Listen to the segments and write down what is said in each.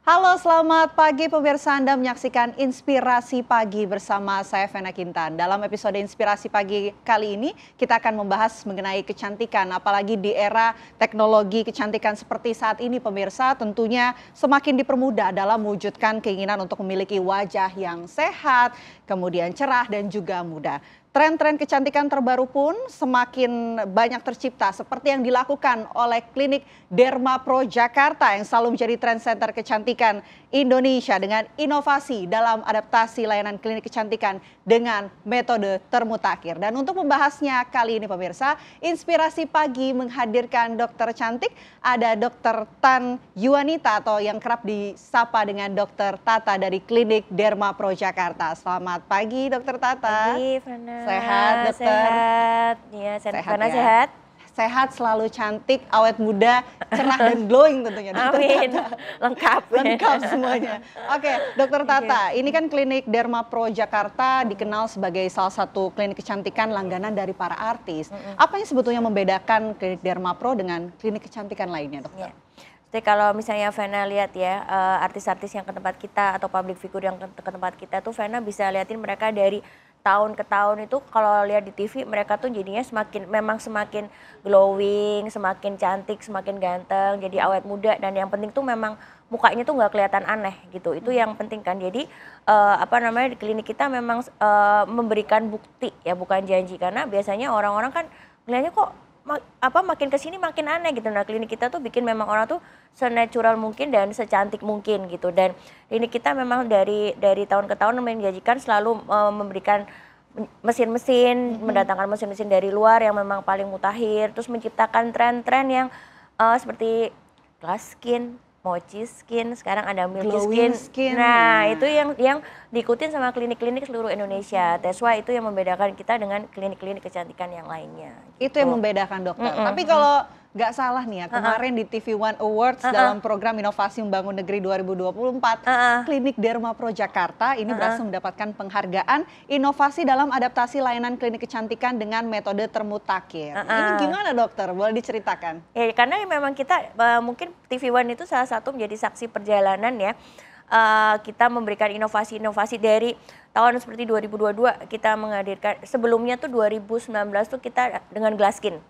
Halo, selamat pagi pemirsa. Anda menyaksikan Inspirasi Pagi bersama saya Vena Kintan. Dalam episode Inspirasi Pagi kali ini, kita akan membahas mengenai kecantikan. Apalagi di era teknologi kecantikan seperti saat ini pemirsa, tentunya semakin dipermudah dalam mewujudkan keinginan untuk memiliki wajah yang sehat, kemudian cerah dan juga muda. Tren-tren kecantikan terbaru pun semakin banyak tercipta seperti yang dilakukan oleh klinik Derma Pro Jakarta yang selalu menjadi trend center kecantikan Indonesia dengan inovasi dalam adaptasi layanan klinik kecantikan dengan metode termutakhir. Dan untuk membahasnya kali ini pemirsa, Inspirasi Pagi menghadirkan dokter cantik, ada Dr. Tan Yuanita atau yang kerap disapa dengan Dr. Tata dari klinik Derma Pro Jakarta. Selamat pagi Dr. Tata. Pagi, Vena. Sehat, dokter? Sehat. Ya, sehat ya. Sehat? Sehat, selalu cantik, awet muda, cerah dan glowing tentunya. Amin. Lengkap. Lengkap semuanya. Oke, Dokter Tata, ini kan klinik Derma Pro Jakarta dikenal sebagai salah satu klinik kecantikan langganan dari para artis. Apa yang sebetulnya membedakan klinik Derma Pro dengan klinik kecantikan lainnya, dokter? Ya. Jadi kalau misalnya Vena lihat ya, artis-artis yang ke tempat kita atau public figure yang ke tempat kita tuh Vena bisa liatin mereka dari tahun ke tahun itu kalau lihat di TV mereka tuh jadinya semakin glowing, semakin cantik, semakin ganteng, jadi awet muda dan yang penting tuh memang mukanya tuh nggak kelihatan aneh gitu. Itu yang penting kan. Jadi di klinik kita memang memberikan bukti ya bukan janji karena biasanya orang-orang kan melihatnya kok makin kesini makin aneh gitu. Nah klinik kita tuh bikin memang orang tuh senatural mungkin dan secantik mungkin gitu. Dan klinik kita memang dari tahun ke tahun menjanjikan selalu memberikan mesin-mesin, mendatangkan mesin-mesin dari luar yang memang paling mutakhir. Terus menciptakan tren-tren yang seperti glass skin, mochi skin, sekarang ada milky skin. Nah itu yang diikutin sama klinik-klinik seluruh Indonesia. That's why itu yang membedakan kita dengan klinik-klinik kecantikan yang lainnya. Itu yang membedakan dokter. Tapi kalau nggak salah nih ya, kemarin di TV One Awards dalam program Inovasi Membangun Negeri 2024, klinik Derma Pro Jakarta ini berhasil mendapatkan penghargaan inovasi dalam adaptasi layanan klinik kecantikan dengan metode termutakhir. Ini gimana dokter? Boleh diceritakan? Ya karena memang kita mungkin TV One itu salah satu menjadi saksi perjalanan ya. Kita memberikan inovasi-inovasi dari tahun seperti 2022 kita menghadirkan, sebelumnya tuh 2019 tuh kita dengan glass skin.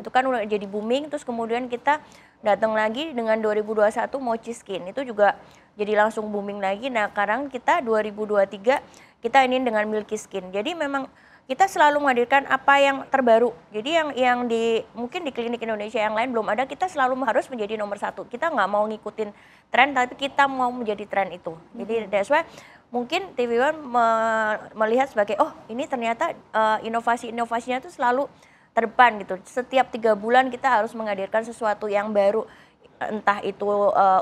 Itu kan udah jadi booming, terus kemudian kita datang lagi dengan 2021 mochi skin. Itu juga jadi langsung booming lagi. Nah, sekarang kita 2023 kita ini dengan milky skin. Jadi memang kita selalu menghadirkan apa yang terbaru. Jadi yang mungkin di klinik Indonesia yang lain belum ada, kita selalu harus menjadi nomor satu. Kita nggak mau ngikutin tren, tapi kita mau menjadi tren itu. Jadi that's why mungkin TV One melihat sebagai, oh ini ternyata inovasi-inovasinya itu selalu terdepan gitu. Setiap 3 bulan kita harus menghadirkan sesuatu yang baru. Entah itu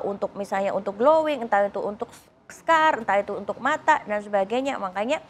untuk misalnya untuk glowing, entah itu untuk scar, entah itu untuk mata dan sebagainya. Makanya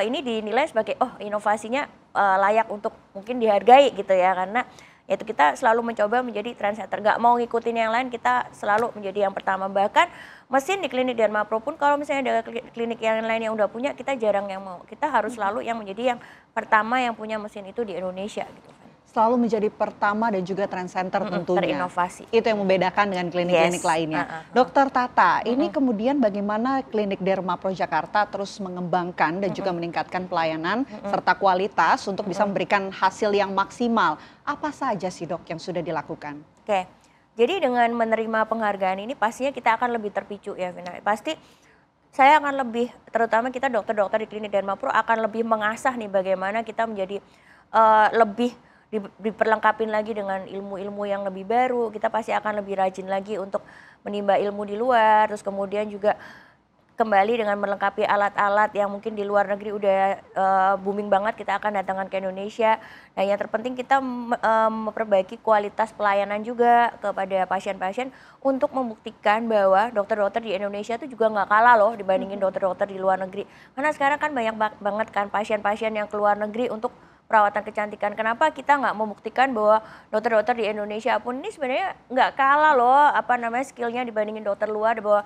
ini dinilai sebagai inovasinya layak untuk mungkin dihargai gitu ya, karena yaitu kita selalu mencoba menjadi trendsetter, nggak mau ngikutin yang lain, kita selalu menjadi yang pertama. Bahkan mesin di klinik Derma Pro pun kalau misalnya ada klinik yang lain yang udah punya, kita jarang yang mau, kita harus selalu yang menjadi yang pertama yang punya mesin itu di Indonesia gitu. Selalu menjadi pertama dan juga trend center tentunya. Terinovasi. Itu yang membedakan dengan klinik-klinik lainnya. Dokter Tata, ini kemudian bagaimana klinik Derma Pro Jakarta terus mengembangkan dan juga meningkatkan pelayanan serta kualitas untuk bisa memberikan hasil yang maksimal. Apa saja sih dok yang sudah dilakukan? Oke, jadi dengan menerima penghargaan ini pastinya kita akan lebih terpicu ya Vina. Pasti saya akan lebih, terutama kita dokter-dokter di klinik Derma Pro akan lebih mengasah nih bagaimana kita menjadi lebih diperlengkapin lagi dengan ilmu-ilmu yang lebih baru. Kita pasti akan lebih rajin lagi untuk menimba ilmu di luar. Terus kemudian juga kembali dengan melengkapi alat-alat yang mungkin di luar negeri udah booming banget, kita akan datangkan ke Indonesia. Nah yang terpenting kita memperbaiki kualitas pelayanan juga kepada pasien-pasien untuk membuktikan bahwa dokter-dokter di Indonesia itu juga nggak kalah loh dibandingin dokter-dokter di luar negeri. Karena sekarang kan banyak banget kan pasien-pasien yang ke luar negeri untuk perawatan kecantikan. Kenapa kita nggak membuktikan bahwa dokter-dokter di Indonesia pun ini sebenarnya nggak kalah loh skillnya dibandingin dokter luar, bahwa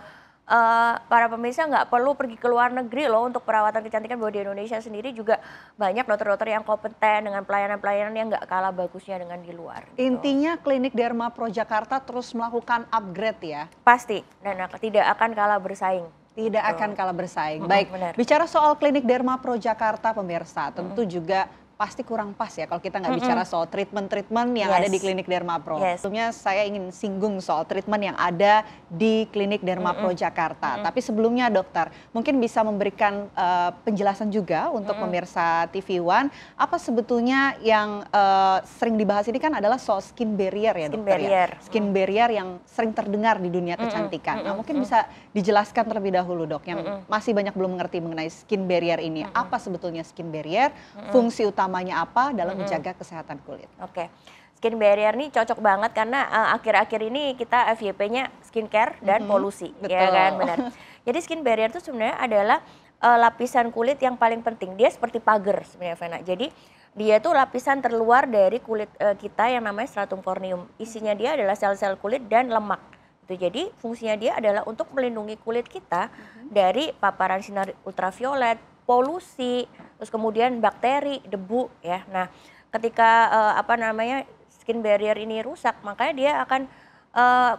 para pemirsa nggak perlu pergi ke luar negeri loh untuk perawatan kecantikan, bahwa di Indonesia sendiri juga banyak dokter-dokter yang kompeten dengan pelayanan-pelayanan yang nggak kalah bagusnya dengan di luar. Gitu. Intinya Klinik Derma Pro Jakarta terus melakukan upgrade ya? Pasti, dan tidak akan kalah bersaing. Tidak akan kalah bersaing. Baik, benar. bicara soal Klinik Derma Pro Jakarta pemirsa, tentu juga pasti kurang pas ya kalau kita nggak bicara soal treatment-treatment yang ada di Klinik Derma Pro. Sebelumnya saya ingin singgung soal treatment yang ada di Klinik Derma Pro Jakarta. Tapi sebelumnya dokter, mungkin bisa memberikan penjelasan juga untuk pemirsa TV One, apa sebetulnya yang sering dibahas ini kan adalah soal skin barrier ya dokter ya. Skin barrier yang sering terdengar di dunia kecantikan. Nah mungkin bisa dijelaskan terlebih dahulu dok, yang masih banyak belum mengerti mengenai skin barrier ini. Apa sebetulnya skin barrier, fungsi utamanya apa dalam menjaga kesehatan kulit? Oke. Skin barrier ini cocok banget karena akhir-akhir ini kita FYP-nya skincare dan polusi. Betul. Ya kan, benar. Jadi skin barrier itu sebenarnya adalah lapisan kulit yang paling penting. Dia seperti pagar sebenarnya, Vena. Jadi dia tuh lapisan terluar dari kulit kita yang namanya stratum corneum. Isinya dia adalah sel-sel kulit dan lemak. Jadi fungsinya dia adalah untuk melindungi kulit kita dari paparan sinar ultraviolet, polusi, terus kemudian bakteri, debu ya. Nah, ketika skin barrier ini rusak, makanya dia akan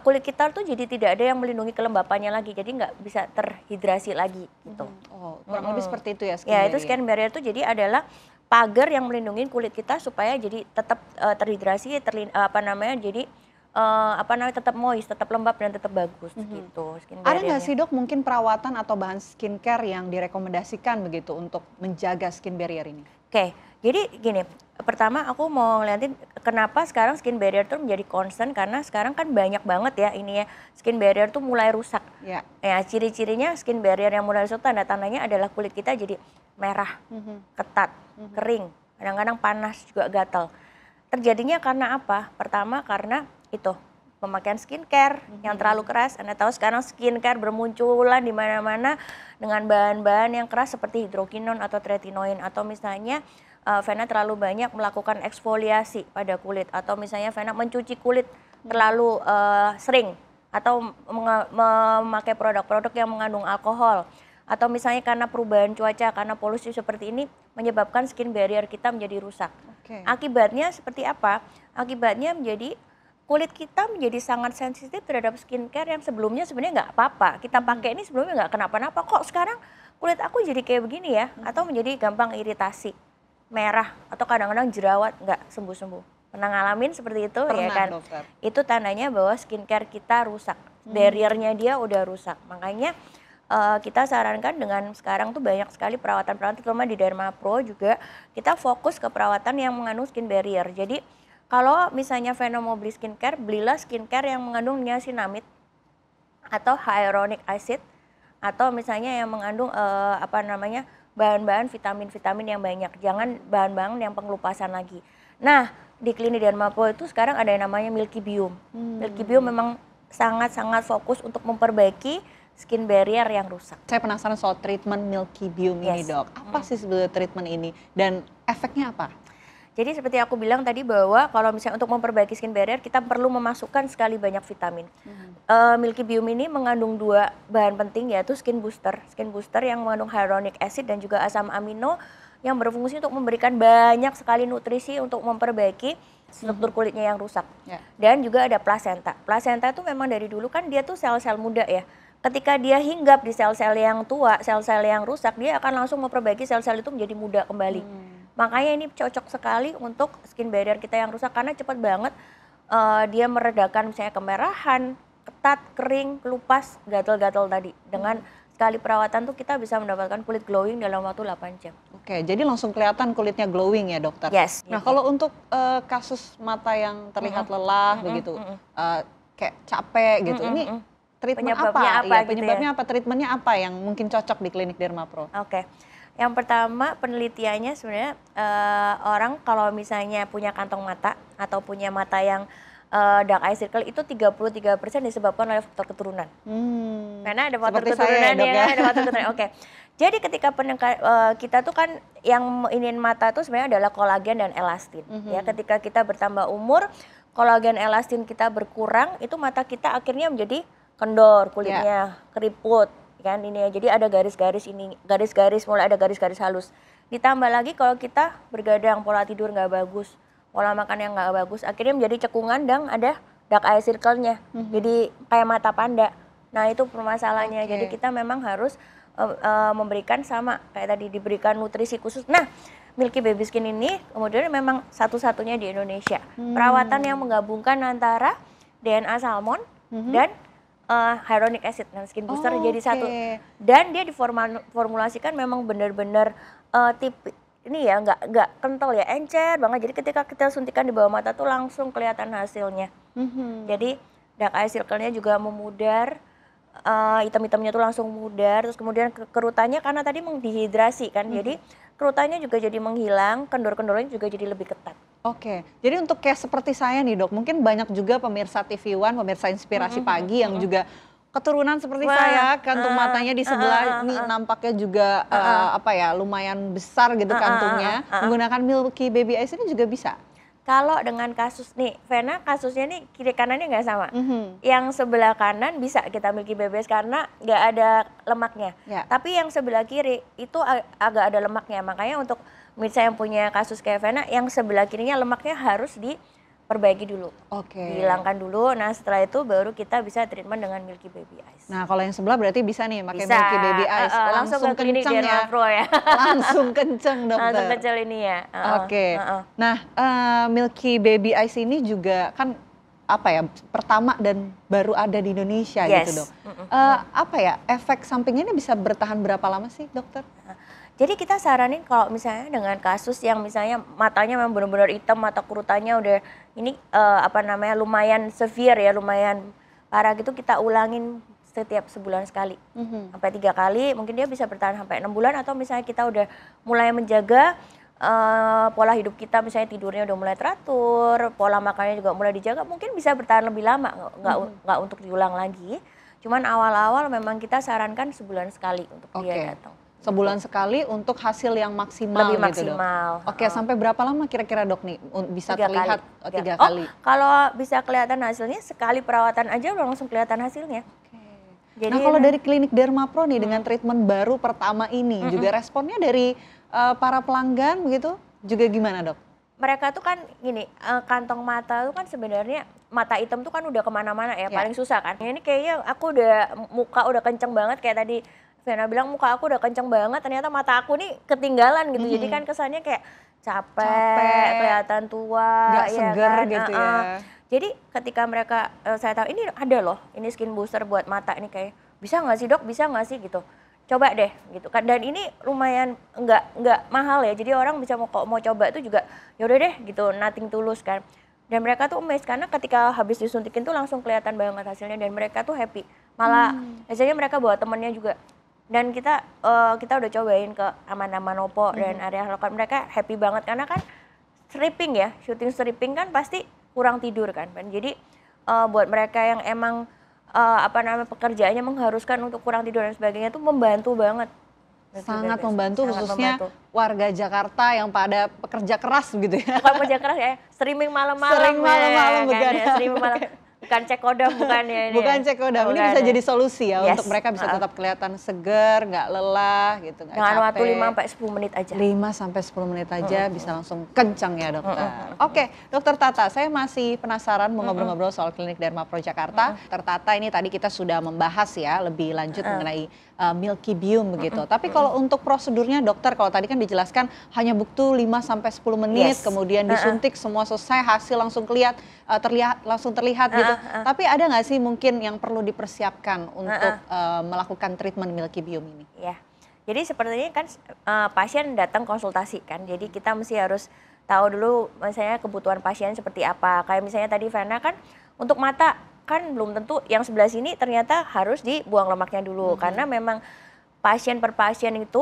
kulit kita tuh jadi tidak ada yang melindungi kelembapannya lagi, jadi nggak bisa terhidrasi lagi gitu. Oh, kurang lebih seperti itu ya skin barrier. barrier. Itu skin barrier itu jadi adalah pagar yang melindungi kulit kita supaya jadi tetap terhidrasi, jadi tetap moist, tetap lembab dan tetap bagus gitu. Ada nggak sih dok mungkin perawatan atau bahan skincare yang direkomendasikan begitu untuk menjaga skin barrier ini? Oke, jadi gini, pertama aku mau ngeliatin kenapa sekarang skin barrier tuh menjadi concern, karena sekarang kan banyak banget ya ini ya, skin barrier tuh mulai rusak. Ya, ciri-cirinya skin barrier yang mulai rusak tanda-tandanya adalah kulit kita jadi merah, ketat, kering, kadang-kadang panas juga gatal. Terjadinya karena apa? Pertama karena itu pemakaian skincare yang terlalu keras. Anda tahu sekarang skincare bermunculan di mana-mana dengan bahan-bahan yang keras seperti hidrokinon atau tretinoin, atau misalnya Vena terlalu banyak melakukan eksfoliasi pada kulit, atau misalnya Vena mencuci kulit terlalu sering, atau memakai produk-produk yang mengandung alkohol, atau misalnya karena perubahan cuaca, karena polusi seperti ini menyebabkan skin barrier kita menjadi rusak. Akibatnya seperti apa? Akibatnya menjadi kulit kita menjadi sangat sensitif terhadap skincare yang sebelumnya sebenarnya nggak apa-apa. Kita pakai ini sebelumnya nggak kenapa-napa, kok sekarang kulit aku jadi kayak begini ya, atau menjadi gampang iritasi, merah, atau kadang-kadang jerawat nggak sembuh-sembuh. Pernah ngalamin seperti itu? Pernah, ya kan? Dokter. Itu tandanya bahwa skincare kita rusak, barriernya dia udah rusak. Makanya kita sarankan dengan sekarang tuh banyak sekali perawatan-perawatan, terutama di Derma Pro juga kita fokus ke perawatan yang mengandung skin barrier. Jadi kalau misalnya Vena mau beli skincare, belilah skincare yang mengandung niacinamide atau hyaluronic acid, atau misalnya yang mengandung bahan-bahan vitamin-vitamin yang banyak. Jangan bahan-bahan yang pengelupasan lagi. Nah, di Klinik Derma Pro itu sekarang ada yang namanya Milky Biome. Milky Biome memang sangat-sangat fokus untuk memperbaiki skin barrier yang rusak. Saya penasaran soal treatment Milky Biome ini dok. Apa sih sebetulnya treatment ini dan efeknya apa? Jadi seperti aku bilang tadi bahwa kalau misalnya untuk memperbaiki skin barrier kita perlu memasukkan sekali banyak vitamin. Milky Biome ini mengandung 2 bahan penting, yaitu skin booster yang mengandung hyaluronic acid dan juga asam amino yang berfungsi untuk memberikan banyak sekali nutrisi untuk memperbaiki struktur kulitnya yang rusak. Dan juga ada placenta. Placenta itu memang dari dulu kan dia tuh sel-sel muda ya. Ketika dia hinggap di sel-sel yang tua, sel-sel yang rusak, dia akan langsung memperbaiki sel-sel itu menjadi muda kembali. Makanya ini cocok sekali untuk skin barrier kita yang rusak karena cepat banget dia meredakan misalnya kemerahan, ketat, kering, kelupas, gatal-gatal tadi. Dengan sekali perawatan tuh kita bisa mendapatkan kulit glowing dalam waktu 8 jam. Oke, jadi langsung kelihatan kulitnya glowing ya dokter? Yes. Nah kalau untuk kasus mata yang terlihat lelah begitu, kayak capek gitu, ini treatment penyebabnya apa? Treatmentnya apa yang mungkin cocok di Klinik Derma Pro? Oke. Yang pertama penelitiannya sebenarnya orang kalau misalnya punya kantong mata atau punya mata yang dark eye circle itu 33% disebabkan oleh faktor keturunan. Karena ada faktor keturunan ya, ada faktor keturunan. Oke. Jadi ketika kita tuh kan yang ingin mata itu sebenarnya adalah kolagen dan elastin. Ya, ketika kita bertambah umur, kolagen elastin kita berkurang, itu mata kita akhirnya menjadi kendor kulitnya, keriput kan ini ya. Jadi ada garis-garis ini, garis-garis mulai ada garis-garis halus. Ditambah lagi kalau kita bergadang, pola tidur nggak bagus, pola makan yang nggak bagus, akhirnya menjadi cekungan dan ada dark eye circle-nya. Jadi kayak mata panda. Nah itu permasalahannya. Jadi kita memang harus memberikan sama kayak tadi diberikan nutrisi khusus. Nah Milky Baby Skin ini kemudian memang satu-satunya di Indonesia perawatan yang menggabungkan antara DNA salmon dan hyaluronic acid dan skin booster jadi satu. Dan dia diformulasikan memang benar-benar tipe ini ya nggak kental ya, encer banget. Jadi ketika kita suntikan di bawah mata tuh langsung kelihatan hasilnya. Jadi dark eye circle-nya juga memudar, hitam-hitamnya tuh langsung mudar. Terus kemudian kerutannya karena tadi mengdehidrasi kan, jadi kerutannya juga jadi menghilang, kendor-kendornya juga jadi lebih ketat. Oke, jadi untuk kayak seperti saya nih dok, mungkin banyak juga pemirsa TV One, pemirsa Inspirasi Pagi yang juga keturunan seperti saya, kantung matanya di sebelah ini nampaknya juga apa ya, lumayan besar gitu kantungnya. Menggunakan Milky Baby Eyes ini juga bisa? Kalau dengan kasus nih, Vena kasusnya nih kiri kanannya nggak sama. Yang sebelah kanan bisa kita Milky Baby Eyes karena nggak ada lemaknya. Tapi yang sebelah kiri itu agak ada lemaknya. Makanya untuk misalnya yang punya kasus kayak Vena, yang sebelah kirinya lemaknya harus diperbaiki dulu. Dihilangkan dulu, nah setelah itu baru kita bisa treatment dengan Milky Baby Eyes. Nah kalau yang sebelah berarti bisa nih pakai Milky Baby Eyes. Langsung ke klinik kenceng ya. Dermapro ya. Langsung kenceng dokter. Langsung kecil ini ya. Nah Milky Baby Eyes ini juga kan apa ya, pertama dan baru ada di Indonesia gitu dok. Apa ya, efek sampingnya ini bisa bertahan berapa lama sih dokter? Jadi kita saranin kalau misalnya dengan kasus yang misalnya matanya memang benar-benar hitam, mata kerutannya udah ini apa namanya lumayan severe ya, lumayan parah gitu, kita ulangin setiap sebulan sekali. Sampai 3 kali, mungkin dia bisa bertahan sampai 6 bulan atau misalnya kita udah mulai menjaga pola hidup kita, misalnya tidurnya udah mulai teratur, pola makannya juga mulai dijaga, mungkin bisa bertahan lebih lama, nggak untuk diulang lagi. Cuman awal-awal memang kita sarankan sebulan sekali untuk dia datang. Sebulan sekali untuk hasil yang maksimal lebih gitu maksimal. Dok. Sampai berapa lama kira-kira dok nih bisa 3 terlihat? kali. 3 kali. Kalau bisa kelihatan hasilnya sekali perawatan aja udah langsung kelihatan hasilnya. Jadi, nah kalau dari klinik Dermapro nih dengan treatment baru pertama ini juga responnya dari para pelanggan begitu juga gimana dok? Mereka tuh kan gini, kantong mata tuh kan sebenarnya mata hitam tuh kan udah kemana-mana ya, paling susah kan. Ini kayaknya aku muka udah kenceng banget kayak tadi Vena bilang muka aku udah kenceng banget, ternyata mata aku nih ketinggalan gitu. Jadi kan kesannya kayak capek, kelihatan tua, nggak seger kan? gitu ya. Jadi ketika mereka, saya tahu ini ada loh, ini skin booster buat mata ini kayak bisa nggak sih dok, bisa nggak sih gitu. Coba deh gitu kan, dan ini lumayan nggak mahal ya, jadi orang bisa mau coba itu juga yaudah deh gitu, nothing tulus kan. Dan mereka tuh amazed karena ketika habis disuntikin tuh langsung kelihatan banget hasilnya dan mereka tuh happy. Malah biasanya mereka bawa temennya juga. Dan kita udah cobain ke Aman-Aman Manopo dan area lokal, mereka happy banget karena kan stripping ya, syuting stripping kan pasti kurang tidur kan. Jadi buat mereka yang emang pekerjaannya mengharuskan untuk kurang tidur dan sebagainya tuh membantu banget. Sangat membantu, khususnya warga Jakarta yang pada pekerja keras gitu ya. Bukan pekerja keras ya, streaming malam-malam. Sering malam-malam kan, ya, streaming malam. Bukan cek kodam, bukan ya ini. Bukan cek kodam, ini bisa jadi solusi ya untuk mereka bisa tetap kelihatan seger, nggak lelah gitu, nggak capek. Dengan waktu 5-10 menit aja. 5-10 menit aja bisa langsung kencang ya dokter. Oke, dokter Tata, saya masih penasaran mau ngobrol-ngobrol soal klinik Dermapro Jakarta. Dokter Tata, ini tadi kita sudah membahas ya lebih lanjut mengenai Milky Biome begitu. Tapi kalau untuk prosedurnya dokter, kalau tadi kan dijelaskan hanya butuh 5-10 menit, kemudian disuntik semua selesai, hasil langsung langsung terlihat gitu. Tapi ada nggak sih mungkin yang perlu dipersiapkan untuk melakukan treatment Milky Biome ini? Ya, jadi sepertinya kan pasien datang konsultasi kan, jadi kita mesti harus tahu dulu misalnya kebutuhan pasien seperti apa. Kayak misalnya tadi Vena kan untuk mata kan belum tentu yang sebelah sini ternyata harus dibuang lemaknya dulu karena memang pasien per pasien itu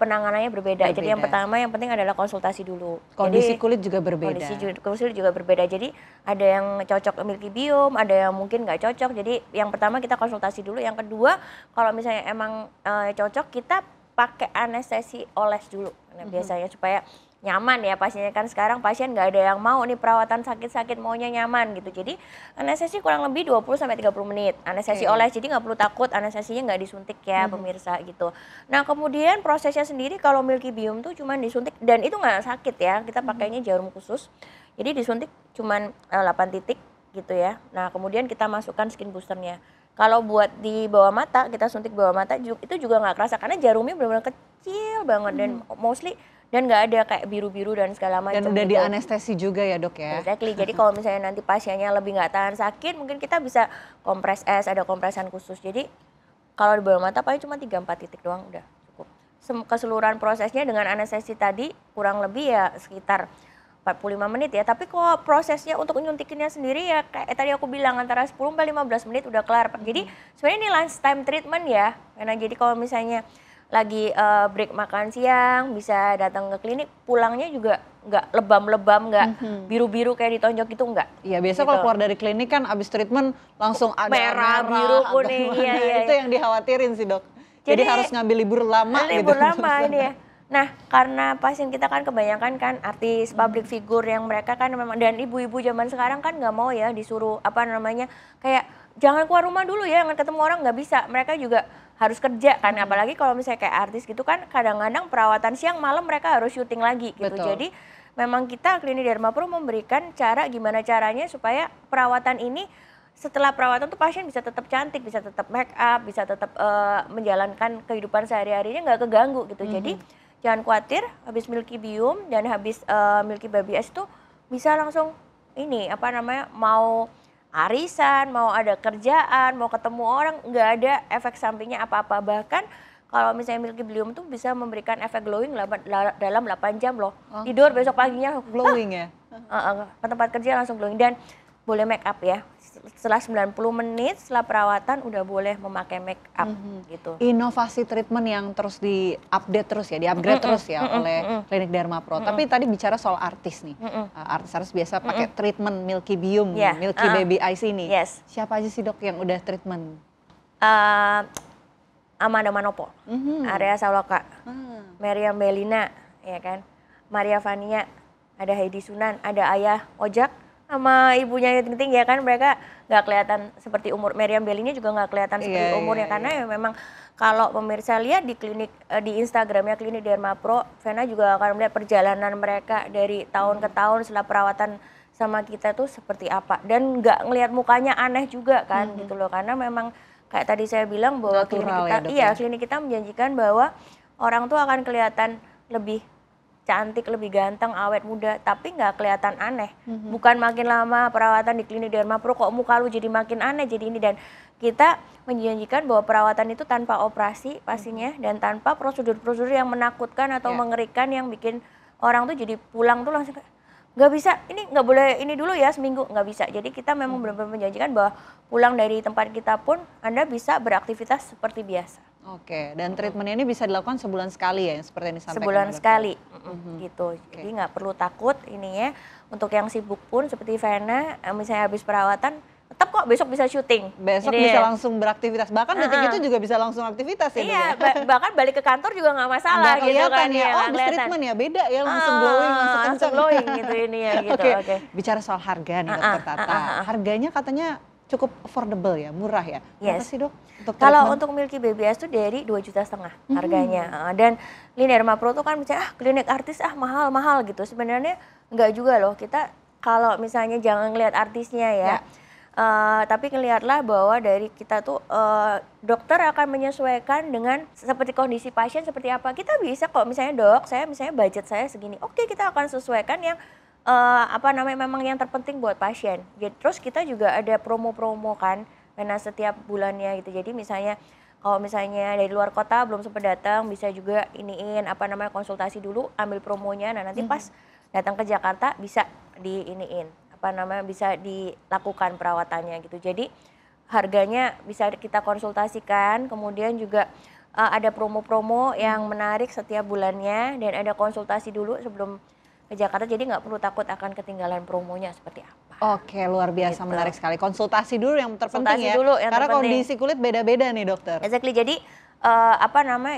penanganannya berbeda. Jadi yang pertama yang penting adalah konsultasi dulu. Kondisi kulit juga berbeda. Kondisi kulit juga berbeda. Jadi ada yang cocok Milky Biome, ada yang mungkin nggak cocok. Jadi yang pertama kita konsultasi dulu. Yang kedua kalau misalnya emang cocok kita pakai anestesi oles dulu. Nah, biasanya supaya nyaman ya pasiennya, kan sekarang pasien nggak ada yang mau nih perawatan sakit-sakit, maunya nyaman gitu. Jadi anestesi kurang lebih 20-30 menit. Anestesi oles, jadi nggak perlu takut anestesinya nggak disuntik ya pemirsa gitu. Nah kemudian prosesnya sendiri kalau Milky Biome tuh cuman disuntik dan itu nggak sakit ya, kita pakainya jarum khusus. Jadi disuntik cuman 8 titik gitu ya. Nah kemudian kita masukkan skin boosternya. Kalau buat di bawah mata, kita suntik bawah mata itu juga nggak kerasa karena jarumnya benar-benar kecil banget dan mostly dan nggak ada kayak biru-biru dan segala macam. Dan udah gitu. di anestesi juga ya dok ya? Exactly. Jadi kalau misalnya nanti pasiennya lebih nggak tahan sakit, mungkin kita bisa kompres es, ada kompresan khusus. Jadi kalau di bawah mata paling cuma 3-4 titik doang udah cukup. Keseluruhan prosesnya dengan anestesi tadi kurang lebih ya sekitar 45 menit ya. Tapi kalau prosesnya untuk nyuntikinnya sendiri ya kayak tadi aku bilang antara 10-15 menit udah kelar. Jadi sebenarnya ini lunchtime treatment ya. Karena jadi kalau misalnya lagi break makan siang bisa datang ke klinik, pulangnya juga nggak lebam-lebam, nggak biru-biru kayak ditonjok itu nggak. Iya biasa gitu. kalau keluar dari klinik kan abis treatment langsung ada merah, biru, kuning, iya. Itu yang dikhawatirin sih dok. Jadi harus ngambil libur lama libur gitu. lama ini ya. Nah karena pasien kita kan kebanyakan kan artis, public figure yang mereka kan memang, dan ibu-ibu zaman sekarang kan nggak mau ya disuruh apa namanya kayak jangan keluar rumah dulu ya, jangan ketemu orang, nggak bisa. Mereka juga harus kerja kan, apalagi kalau misalnya kayak artis gitu kan kadang-kadang perawatan siang malam mereka harus syuting lagi gitu. Betul. Jadi memang kita Klinik Dermapro memberikan cara gimana caranya supaya perawatan ini setelah perawatan tuh pasien bisa tetap cantik, bisa tetap make up, bisa tetap menjalankan kehidupan sehari-harinya nggak keganggu gitu. Jadi jangan khawatir, habis Milky Biome dan habis Milky Baby S itu bisa langsung ini apa namanya mau arisan, mau ada kerjaan, mau ketemu orang, nggak ada efek sampingnya apa-apa. Bahkan kalau misalnya Milky Biome tuh bisa memberikan efek glowing dalam 8 jam loh. Tidur besok paginya Glowing ya? ke tempat kerja langsung glowing dan boleh make up ya. Setelah 90 menit setelah perawatan udah boleh memakai make up gitu. Inovasi treatment yang terus di-update terus ya, di-upgrade terus ya oleh Klinik Dermapro. Tapi tadi bicara soal artis nih. Artis biasa pakai treatment Milky Biome, Milky Baby Eyes ini. Yes. Siapa aja sih dok yang udah treatment? Amanda Manopo, Area Saloka, Meriam Bellina, ya kan, Maria Vania, ada Heidi Sunan, ada Ayah Ojak, sama ibunya Ayu Ting Ting ya kan, mereka nggak kelihatan seperti umur. Meriam Bellina juga nggak kelihatan seperti umurnya karena ya memang kalau pemirsa lihat di klinik di Instagramnya Klinik Dermapro, Vena juga akan melihat perjalanan mereka dari tahun ke tahun setelah perawatan sama kita tuh seperti apa, dan nggak ngelihat mukanya aneh juga kan gitu loh, karena memang kayak tadi saya bilang bahwa klinik kita, klinik kita menjanjikan bahwa orang tuh akan kelihatan lebih cantik, lebih ganteng, awet muda, tapi nggak kelihatan aneh. Bukan makin lama perawatan di Klinik Dermapro kok muka lu jadi makin aneh, jadi ini. Dan kita menjanjikan bahwa perawatan itu tanpa operasi pastinya dan tanpa prosedur-prosedur yang menakutkan atau mengerikan yang bikin orang tuh jadi pulang tuh langsung nggak bisa, ini nggak boleh ini dulu ya seminggu, nggak bisa. Jadi kita memang benar-benar menjanjikan bahwa pulang dari tempat kita pun Anda bisa beraktivitas seperti biasa. Oke, dan treatment ini bisa dilakukan sebulan sekali ya, seperti yang disampaikan. Sebulan sekali, gitu. Jadi nggak perlu takut ininya. Untuk yang sibuk pun seperti Vena, misalnya habis perawatan, tetap kok besok bisa syuting. Besok bisa langsung beraktivitas, bahkan detik itu juga bisa langsung aktivitas ya. Iya, bahkan balik ke kantor juga nggak masalah gitu kan ya. Oh, habis treatment ya beda ya, langsung glowing, langsung glowing gitu ini ya gitu. Oke. Bicara soal harga nih dokter Tata, harganya katanya cukup affordable ya, murah ya. Berapa sih dok? Kalau untuk Milky Baby S tuh dari 2,5 juta harganya. Dan Klinik Dermapro tuh kan misalnya klinik artis mahal-mahal gitu. Sebenarnya enggak juga loh. Kita kalau misalnya jangan ngelihat artisnya ya. Tapi ngelihatlah bahwa dari kita tuh dokter akan menyesuaikan dengan seperti kondisi pasien seperti apa. Kita bisa kok misalnya dok, saya misalnya budget saya segini. Oke, kita akan sesuaikan yang memang yang terpenting buat pasien. Jadi terus kita juga ada promo-promo kan, karena setiap bulannya gitu. Jadi misalnya kalau misalnya dari luar kota belum sempat datang, bisa juga konsultasi dulu, ambil promonya. Nah nanti pas datang ke Jakarta bisa bisa dilakukan perawatannya gitu. Jadi harganya bisa kita konsultasikan, kemudian juga ada promo-promo yang menarik setiap bulannya dan ada konsultasi dulu sebelum ke Jakarta, jadi nggak perlu takut akan ketinggalan promonya seperti apa. Oke, luar biasa gitu. Menarik sekali. Konsultasi dulu yang terpenting karena terpenting. Kondisi kulit beda-beda nih dokter. Exactly, jadi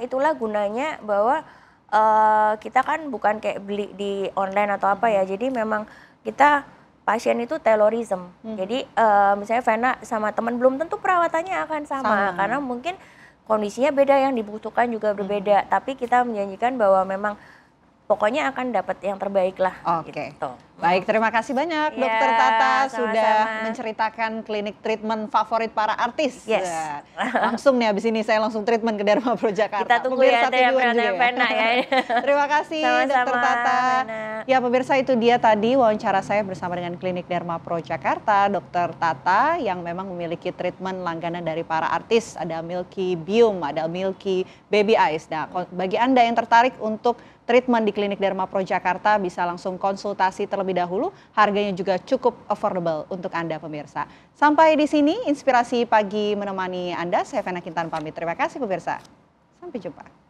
itulah gunanya bahwa kita kan bukan kayak beli di online atau apa ya. Jadi memang kita pasien itu taylorism. Jadi misalnya Vena sama teman belum tentu perawatannya akan sama. Karena mungkin kondisinya beda, yang dibutuhkan juga berbeda. Tapi kita menjanjikan bahwa memang pokoknya akan dapat yang terbaik lah. Oke. Gitu. Baik, terima kasih banyak Ya, Dokter Tata sudah sama-sama. menceritakan klinik treatment favorit para artis. Yes. Ya, langsung nih abis ini saya langsung treatment ke Dharma Pro Jakarta. Kita tunggu ya, Pemirsa ada yang TV One beratnya juga Vena ya. Terima kasih Sama-sama, Dokter Tata. Vena. Ya pemirsa, itu dia tadi wawancara saya bersama dengan klinik Dharma Pro Jakarta, Dokter Tata yang memang memiliki treatment langganan dari para artis. Ada Milky Bium, ada Milky Baby Eyes. Nah, bagi Anda yang tertarik untuk treatment di klinik Dharma Pro Jakarta bisa langsung konsultasi terlebih dahulu. Harganya juga cukup affordable untuk Anda pemirsa. Sampai di sini Inspirasi Pagi menemani Anda. Saya Vena Kintan pamit. Terima kasih pemirsa. Sampai jumpa.